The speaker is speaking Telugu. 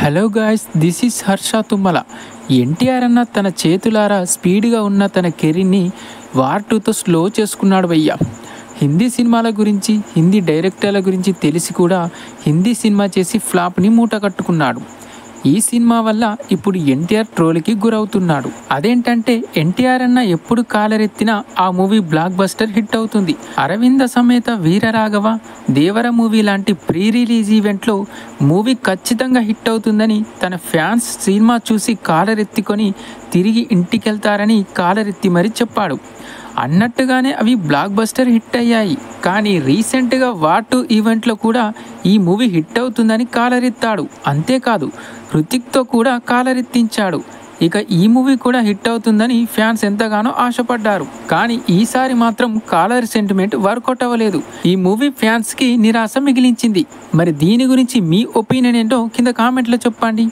Hello guys, this is Harsha Tummala. NTR అన్న తన చేతులారా స్పీడ్గా ఉన్న తన కెరీర్ని వార్ 2తో స్లో చేసుకున్నాడు భయ్య. హిందీ సినిమాల గురించి, హిందీ డైరెక్టర్ల గురించి తెలిసి కూడా హిందీ సినిమా చేసి ఫ్లాప్ని మూట కట్టుకున్నాడు. ఈ సినిమా వల్ల ఇప్పుడు ఎన్టీఆర్ ట్రోల్కి గురవుతున్నాడు. అదేంటంటే ఎన్టీఆర్ అన్న ఎప్పుడు కాలరెత్తినా ఆ మూవీ బ్లాక్ బస్టర్ హిట్ అవుతుంది. అరవింద సమేత వీరరాఘవ, దేవర మూవీ లాంటి ప్రీ రిలీజ్ ఈవెంట్లో మూవీ ఖచ్చితంగా హిట్ అవుతుందని తన ఫ్యాన్స్ సినిమా చూసి కాలరెత్తుకొని తిరిగి ఇంటికెళ్తారని కాలరెత్తి మరీ చెప్పాడు. అన్నట్టుగానే అవి బ్లాక్ బస్టర్ హిట్ అయ్యాయి. కానీ రీసెంట్గా వార్ 2 ఈవెంట్లో కూడా ఈ మూవీ హిట్ అవుతుందని కాలరెత్తాడు. అంతేకాదు హృతిక్తో కూడా కాలరెత్తించాడు. ఇక ఈ మూవీ కూడా హిట్ అవుతుందని ఫ్యాన్స్ ఎంతగానో ఆశపడ్డారు. కానీ ఈసారి మాత్రం కాలర్ సెంటిమెంట్ వర్కౌట్ అవ్వలేదు. ఈ మూవీ ఫ్యాన్స్కి నిరాశ మిగిలించింది. మరి దీని గురించి మీ ఒపీనియన్ ఏంటో కింద కామెంట్లో చెప్పండి.